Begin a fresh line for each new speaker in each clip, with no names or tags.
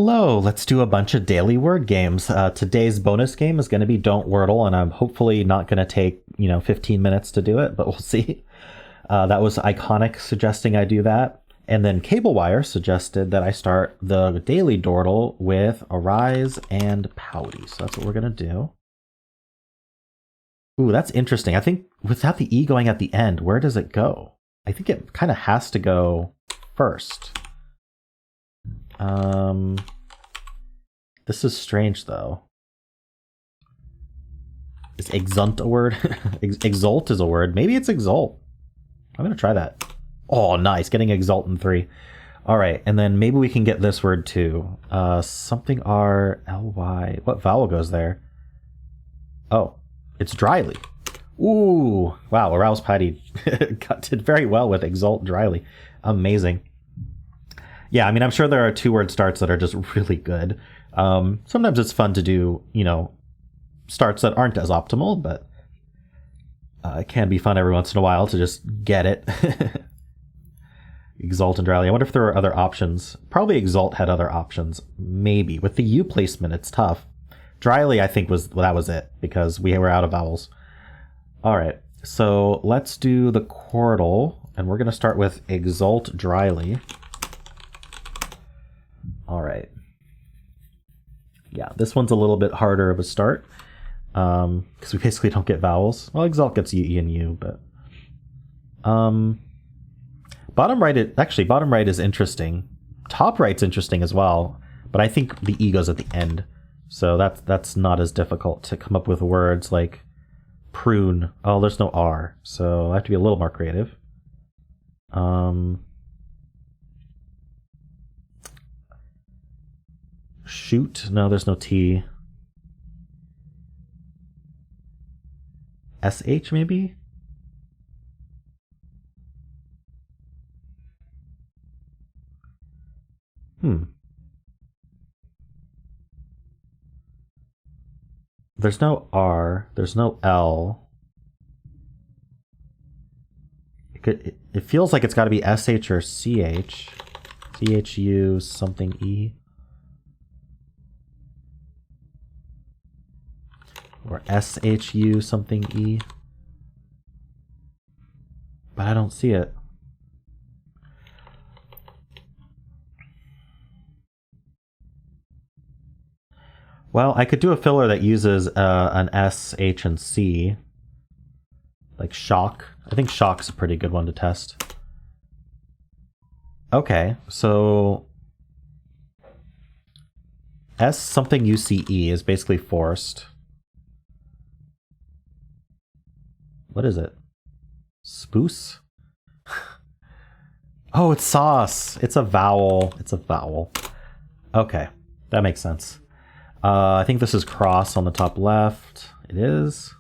Hello, let's do a bunch of daily word games. Today's bonus game is going to be Don't Wordle, and I'm hopefully not going to take, 15 minutes to do it, but we'll see. That was Iconic suggesting I do that. And then Cablewire suggested that I start the daily Dordle with Arise and Pouty. So that's what we're going to do. Ooh, that's interesting. I think without the E going at the end, where does it go? I think it kind of has to go first. This is strange though. Is exunt a word? Exult is a word. Maybe it's exult. I'm gonna try that. Oh, nice. Getting exult in 3. All right, and then maybe we can get this word too. Something R-L-Y. What vowel goes there? Oh, it's dryly. Ooh, wow. Arouse Patty did very well with exult dryly. Amazing. Yeah, I mean, I'm sure there are 2-word starts that are just really good. Sometimes it's fun to do, starts that aren't as optimal, but it can be fun every once in a while to just get it. Exalt and dryly. I wonder if there are other options. Probably Exalt had other options. Maybe. With the U placement, it's tough. Dryly, I think, that was it, because we were out of vowels. All right, so let's do the Quordle, and we're going to start with Exalt dryly. All right. Yeah, this one's a little bit harder of a start because we basically don't get vowels. Well, Exalt gets U, E, and U, but bottom right is interesting. Top right's interesting as well, but I think the E goes at the end, so that's not as difficult to come up with words like prune. Oh, there's no R, so I have to be a little more creative. Shoot. No, there's no T. SH maybe? There's no R. There's no L. It feels like it's got to be SH or CH. CHU something E. Or SHU something E. But I don't see it. Well, I could do a filler that uses an S, H, and C. Like shock. I think shock's a pretty good one to test. Okay, so S something UCE is basically forced. What is it? Spoose? Oh, it's sauce. It's a vowel. It's a vowel. Okay, that makes sense. I think this is cross on the top left. It is.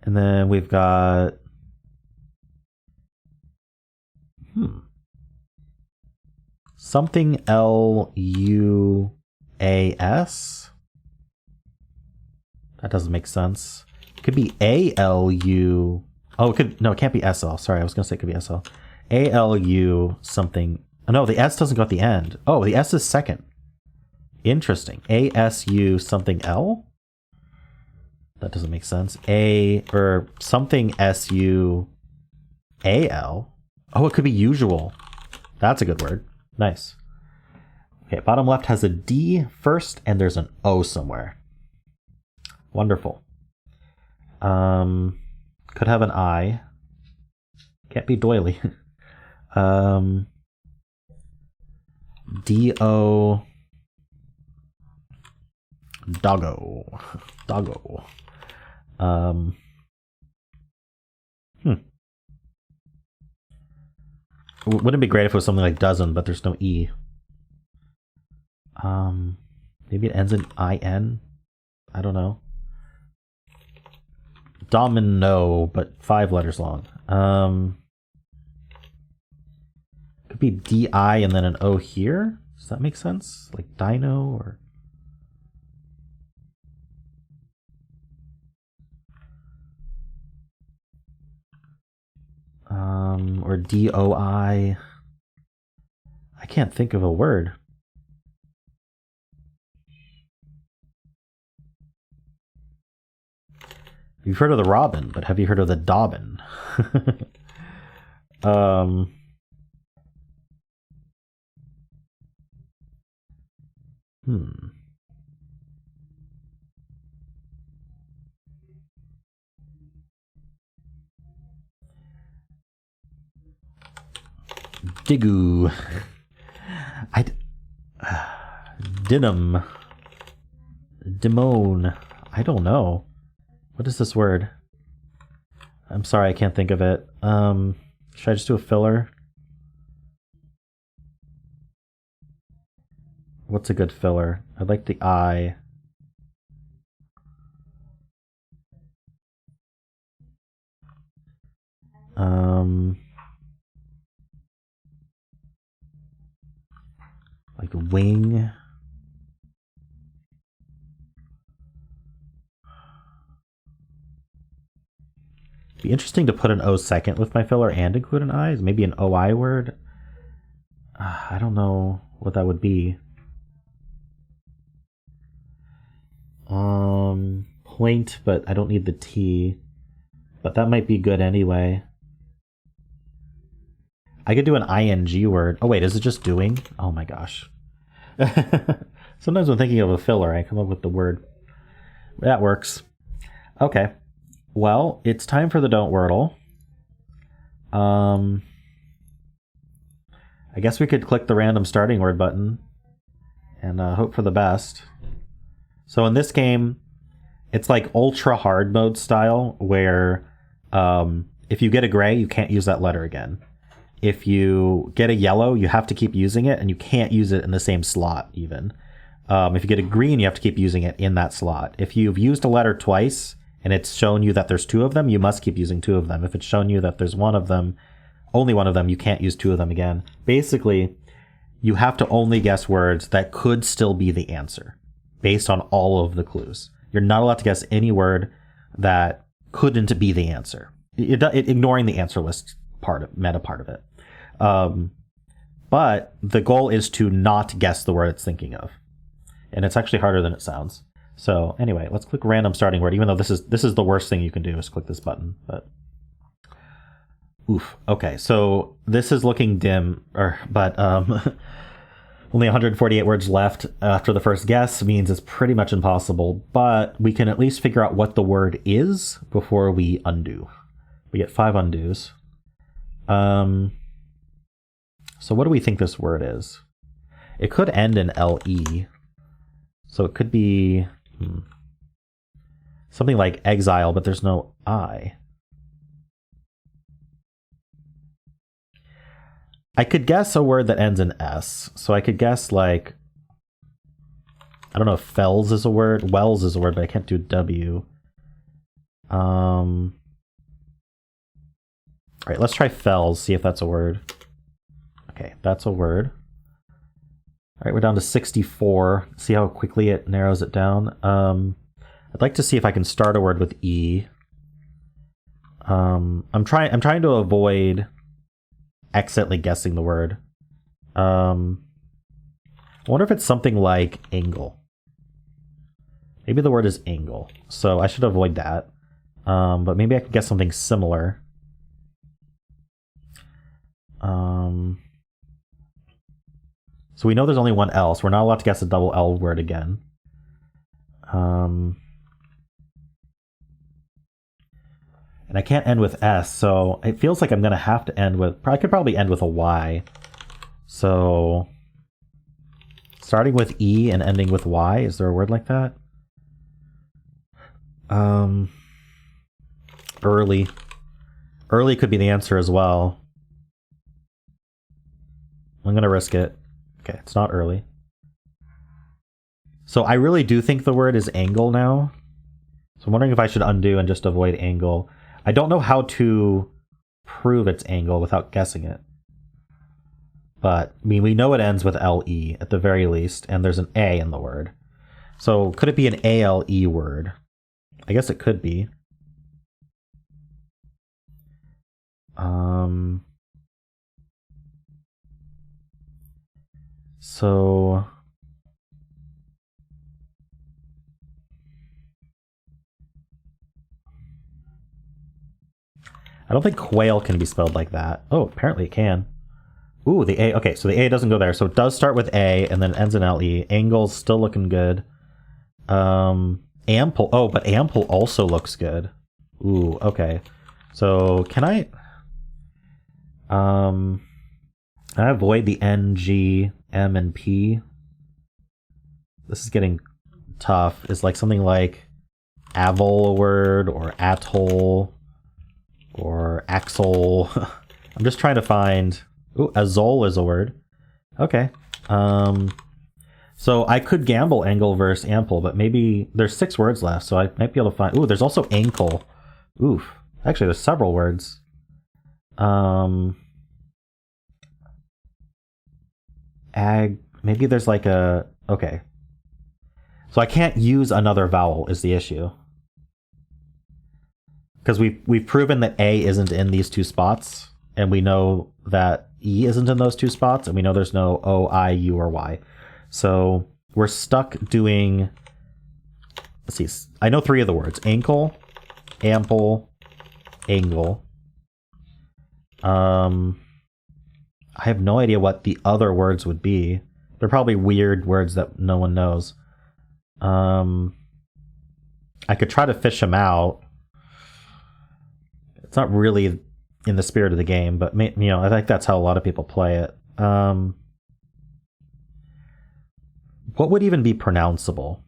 And then we've got... something L-U-A-S? That doesn't make sense. It could be A-L-U... Oh, it can't be S-L. Sorry, I was going to say it could be S-L. A-L-U something... Oh, no, the S doesn't go at the end. Oh, the S is second. Interesting. A-S-U something L? That doesn't make sense. Something S-U-A-L? Oh, it could be usual. That's a good word. Nice. Okay, bottom left has a D first, and there's an O somewhere. Wonderful. Could have an I. Can't be doily. D-O... Doggo. Doggo. Wouldn't it be great if it was something like dozen, but there's no E? Maybe it ends in I-N? I don't know. Domino, but 5 letters long. Could be D-I and then an O here? Does that make sense? Like dino or... or D-O-I. I can't think of a word. You've heard of the robin, but have you heard of the dobbin? Hmm. Digoo. Dinum. Dimone. I don't know. What is this word? I'm sorry, I can't think of it. Should I just do a filler? What's a good filler? I like the I. Like wing. Be interesting to put an O second with my filler and include an I. Maybe an OI word. I don't know what that would be. Point, but I don't need the T. But that might be good anyway. I could do an ing word. Oh wait, is it just doing? Oh my gosh. Sometimes when thinking of a filler, I come up with the word. That works. Okay. Well, it's time for the Don't Wordle. I guess we could click the random starting word button and hope for the best. So in this game, it's like ultra hard mode style where if you get a gray, you can't use that letter again. If you get a yellow, you have to keep using it, and you can't use it in the same slot even. If you get a green, you have to keep using it in that slot. If you've used a letter twice and it's shown you that there's two of them, you must keep using two of them. If it's shown you that there's one of them, only one of them, you can't use two of them again. Basically, you have to only guess words that could still be the answer based on all of the clues. You're not allowed to guess any word that couldn't be the answer, ignoring the answer list meta part of it. But the goal is to not guess the word it's thinking of. And it's actually harder than it sounds. So anyway, let's click random starting word, even though this is the worst thing you can do is click this button. But oof. Okay, so this is looking dim, but only 148 words left after the first guess means it's pretty much impossible, but we can at least figure out what the word is before we undo. We get 5 undos. So what do we think this word is? It could end in LE. So it could be something like exile, but there's no I. I could guess a word that ends in S. So I could guess like, I don't know if fells is a word. Wells is a word, but I can't do W. All right, let's try fells, see if that's a word. Okay, that's a word. All right, we're down to 64. See how quickly it narrows it down. I'd like to see if I can start a word with E. I'm trying to avoid accidentally guessing the word. I wonder if it's something like angle. Maybe the word is angle, so I should avoid that. But maybe I could guess something similar. So we know there's only one L, so we're not allowed to guess a double L word again. And I can't end with S, so it feels like I'm going to have to end with... I could probably end with a Y. So starting with E and ending with Y, is there a word like that? Early. Early could be the answer as well. I'm going to risk it. Okay, it's not early. So I really do think the word is angle now. So I'm wondering if I should undo and just avoid angle. I don't know how to prove it's angle without guessing it. But, I mean, we know it ends with LE at the very least, and there's an A in the word. So could it be an ALE word? I guess it could be. So I don't think quail can be spelled like that. Oh, apparently it can. Ooh, the A. Okay, so the A doesn't go there. So it does start with A and then ends in LE. Angle's still looking good. Ample. Oh, but ample also looks good. Ooh, okay. So can I avoid the N, G, M, and P? This is getting tough. Is like something like avol a word, or atoll, or axle. I'm just trying to find. Ooh, azole is a word. Okay. So I could gamble angle versus ample, but maybe there's 6 words left, so I might be able to find. Ooh, there's also ankle. Oof. Actually, there's several words. Maybe there's like a. Okay. So I can't use another vowel is the issue. Because we've proven that A isn't in these 2 spots, and we know that E isn't in those 2 spots, and we know there's no O, I, U, or Y. So we're stuck doing, let's see, I know 3 of the words. Ankle, ample, angle. I have no idea what the other words would be. They're probably weird words that no one knows. I could try to fish them out. It's not really in the spirit of the game, but I think that's how a lot of people play it. What would even be pronounceable?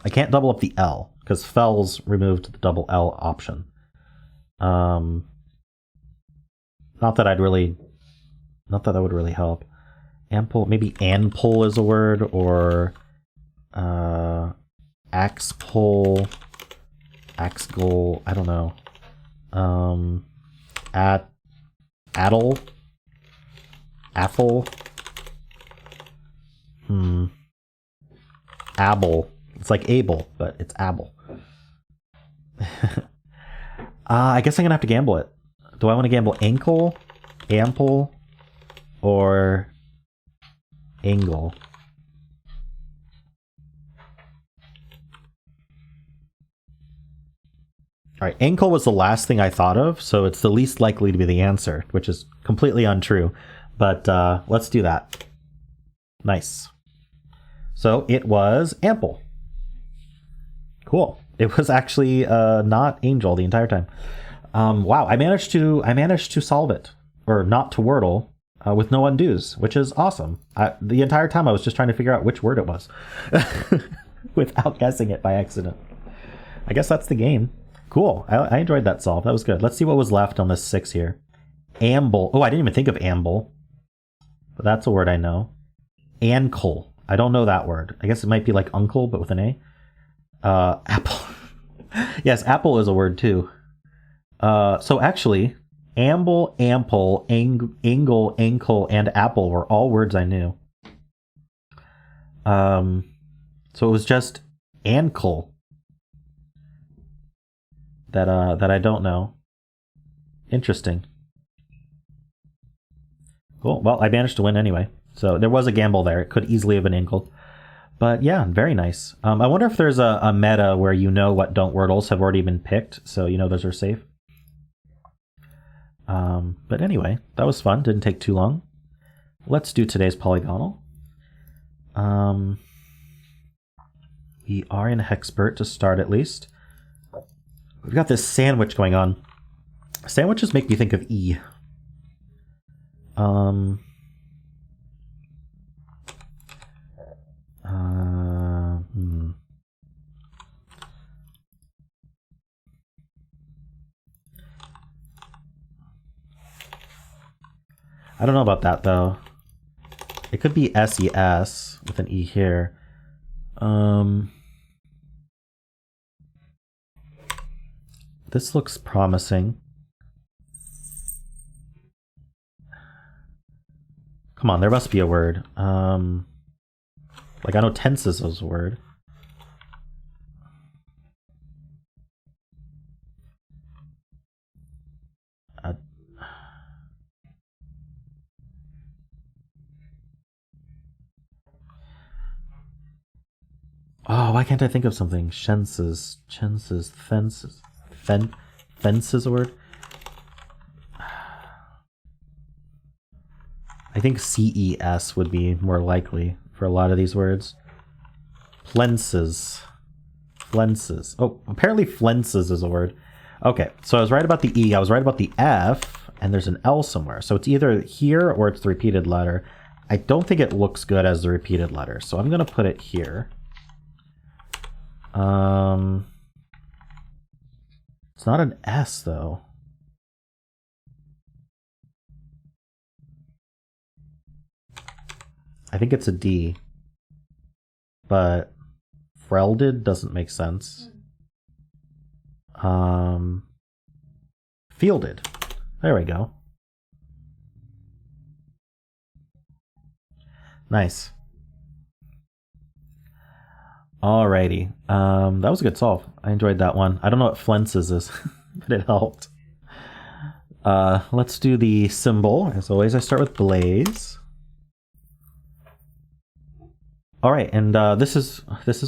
I can't double up the L because Fells removed the double L option. Not that that would really help. Ample, maybe anpole is a word, or axe pull, axe goal. I don't know. Addle, affle. Abel. It's like Abel, but it's Abel. I guess I'm gonna have to gamble it. Do I want to gamble ankle, ample, or angle? All right, ankle was the last thing I thought of, so it's the least likely to be the answer, which is completely untrue. But let's do that. Nice. So it was ample. Cool. It was actually not angel the entire time. Wow, I managed to solve it, or not to Wordle, with no undos, which is awesome. The entire time I was just trying to figure out which word it was, without guessing it by accident. I guess that's the game. Cool. I enjoyed that solve. That was good. Let's see what was left on this 6 here. Amble. Oh, I didn't even think of amble, but that's a word I know. Ankle. I don't know that word. I guess it might be like uncle, but with an A. Apple. Yes, apple is a word too. So actually, amble, ample, angle, ankle, and apple were all words I knew. So it was just ankle that I don't know. Interesting. Cool. Well, I managed to win anyway. So there was a gamble there. It could easily have been ankle. But yeah, very nice. I wonder if there's a meta where you know what don't wordles have already been picked, so you know those are safe. But anyway, that was fun. Didn't take too long. Let's do today's Polygonle. We are in Hexpert to start at least. We've got this sandwich going on. Sandwiches make me think of E. I don't know about that though. It could be SES with an E here. This looks promising. Come on, there must be a word. Like I know tenses is a word. Oh, why can't I think of something? Fences. Fence is a word? I think CES would be more likely for a lot of these words. Flences. Oh, apparently flences is a word. Okay, so I was right about the E. I was right about the F, and there's an L somewhere. So it's either here or it's the repeated letter. I don't think it looks good as the repeated letter, so I'm going to put it here. It's not an S, though. I think it's a D. But frelded doesn't make sense. Fielded. There we go. Nice. Alrighty. That was a good solve. I enjoyed that one. I don't know what flences is, but it helped. Let's do the symbol. As always, I start with blaze. Alright, and this is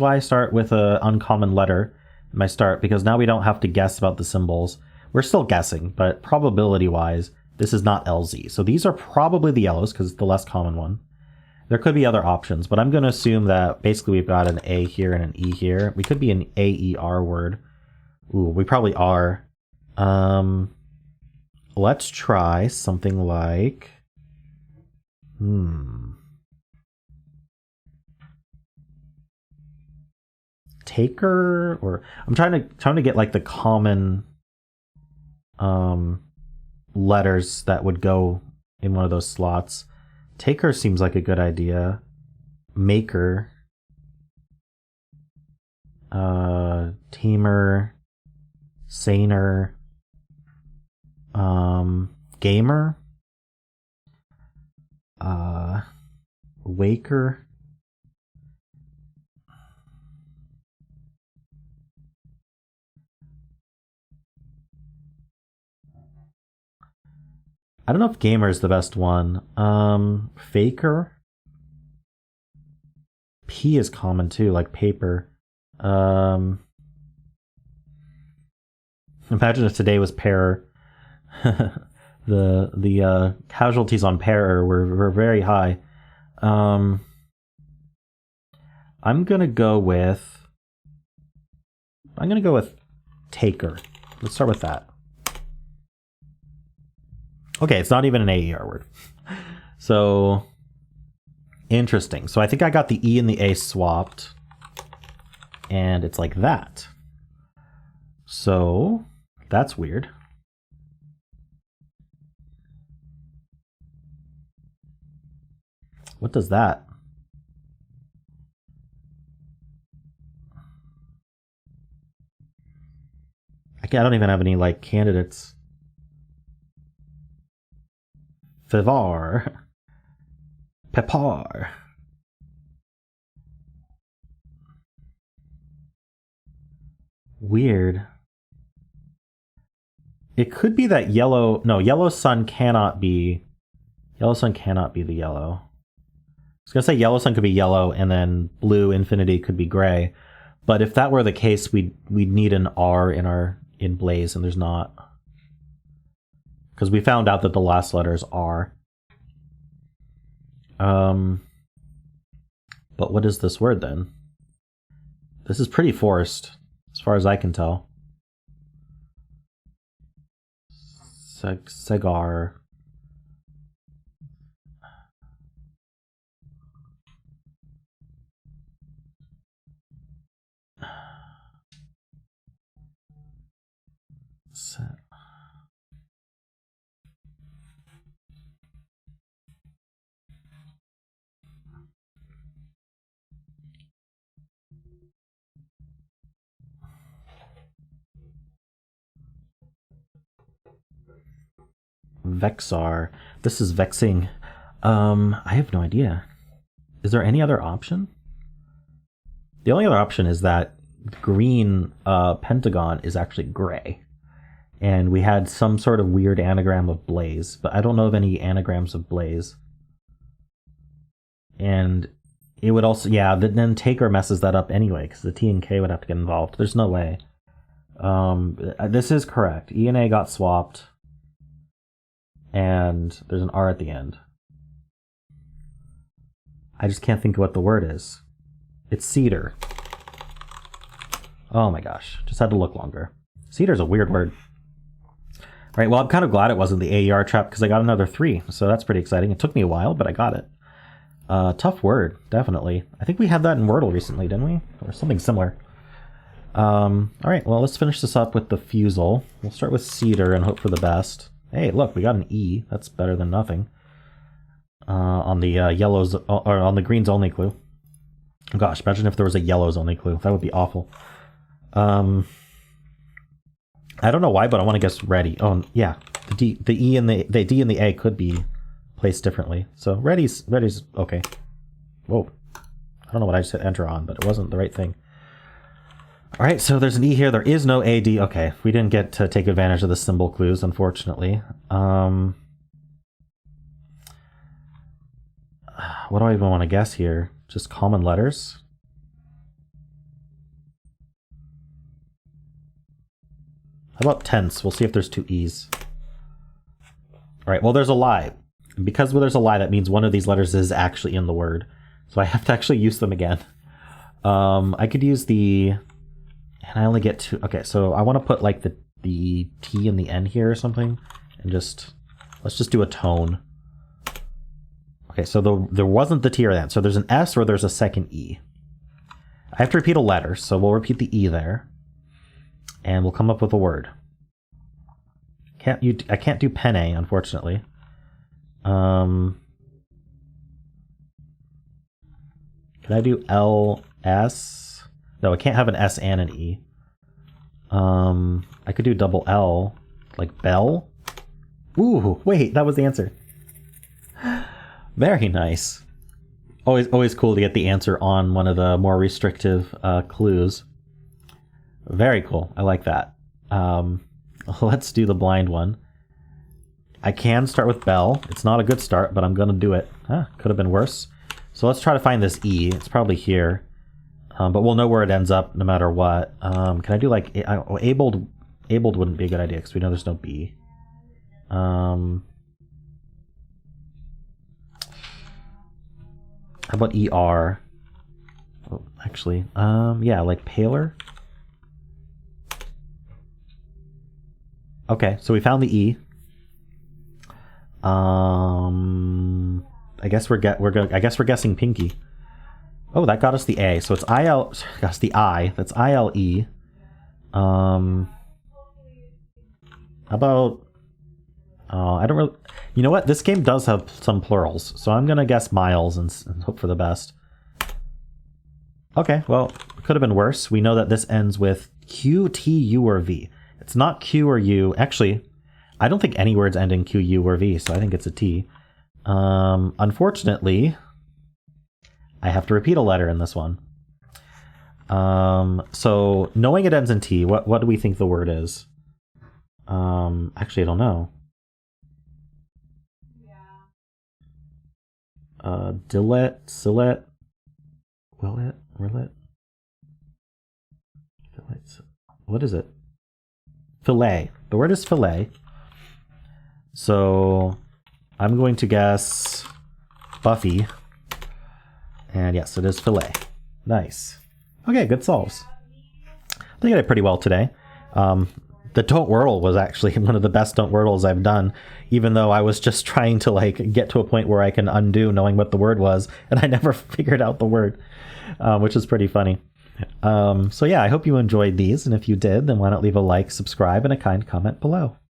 why I start with an uncommon letter in my start, because now we don't have to guess about the symbols. We're still guessing, but probability-wise, this is not LZ. So these are probably the yellows, because it's the less common one. There could be other options, but I'm going to assume that basically we've got an A here and an E here. We could be an AER word. Ooh, we probably are. Let's try something like... Taker, or I'm trying to get like the common letters that would go in one of those slots. Taker seems like a good idea. Maker, tamer, saner, gamer, waker. I don't know if gamer is the best one. Faker. P is common too, like paper. Imagine if today was pair. the casualties on pair were very high. I'm gonna go with taker. Let's start with that. Okay, it's not even an AER word. So, interesting. So I think I got the E and the A swapped. And it's like that. So, that's weird. What does that? I don't even have any, like, candidates. Fevar. Pepar. Weird. It could be that yellow... No, yellow sun cannot be... Yellow sun cannot be the yellow. I was going to say yellow sun could be yellow, and then blue infinity could be gray. But if that were the case, we'd need an R in blaze, and there's not. Because we found out that the last letters are. But what is this word then? This is pretty forced, as far as I can tell. Segar. Vexar. This is vexing. I have no idea. Is there any other option? The only other option is that green pentagon is actually gray. And we had some sort of weird anagram of blaze, but I don't know of any anagrams of blaze. And It would also, yeah, then taker messes that up anyway, because the T and K would have to get involved. There's no way. This is correct. E and A got swapped. And there's an R at the end. I just can't think of what the word is. It's cedar. Oh my gosh, just had to look longer. Cedar's a weird word. All right, well, I'm kind of glad it wasn't the AER trap because I got another 3, so that's pretty exciting. It took me a while, but I got it. Tough word, definitely. I think we had that in Wordle recently, didn't we? Or something similar. All right, well, let's finish this up with the Fusele. We'll start with cedar and hope for the best. Hey, look, we got an E. That's better than nothing. On the yellows, or on the greens only clue. Gosh, imagine if there was a yellows only clue. That would be awful. I don't know why, but I want to guess ready. Oh, yeah. The E and the D and the A could be placed differently. So ready's okay. Whoa. I don't know what I just hit enter on, but it wasn't the right thing. All right, so there's an E here. There is no AD. Okay, we didn't get to take advantage of the symbol clues, unfortunately. What do I even want to guess here? Just common letters? How about tense? We'll see if there's 2 E's. All right, well, there's a lie. And because there's a lie, that means one of these letters is actually in the word. So I have to actually use them again. I could use the... And I only get 2. Okay, so I want to put like the T and the N here or something. And just... Let's just do a tone. Okay, so there wasn't the T or the N. So there's an S or there's a second E. I have to repeat a letter, so we'll repeat the E there. And we'll come up with a word. I can't do penne, unfortunately. Can I do LS? No, I can't have an S and an E. I could do double L, like bell. Ooh, wait, that was the answer. Very nice. Always cool to get the answer on one of the more restrictive clues. Very cool. I like that. Let's do the blind one. I can start with bell. It's not a good start, but I'm going to do it. Could have been worse. So let's try to find this E. It's probably here. But we'll know where it ends up no matter what. Can I do like... abled wouldn't be a good idea because we know there's no B. How about ER? Oh, actually, yeah, like paler. Okay, so we found the E. I guess we're guessing pinky. Oh, that got us the A. So it's IL. That's the I. That's ILE. How about? I don't really. You know what? This game does have some plurals, so I'm gonna guess miles and hope for the best. Okay, well, it could have been worse. We know that this ends with Q, T, U, or V. It's not Q or U. Actually, I don't think any words end in Q, U, or V, so I think it's a T. Unfortunately, I have to repeat a letter in this one. So knowing it ends in T, what do we think the word is? Actually, I don't know. Dillet, sillet, willet, rillet. What is it? Fillet. The word is fillet. So I'm going to guess Buffy. And yes, it is fillet. Nice. Okay, good solves. I think I did pretty well today. The Don't Wordle was actually one of the best Don't Wordles I've done, even though I was just trying to like get to a point where I can undo knowing what the word was, and I never figured out the word, which is pretty funny. So yeah, I hope you enjoyed these, and if you did, then why not leave a like, subscribe, and a kind comment below.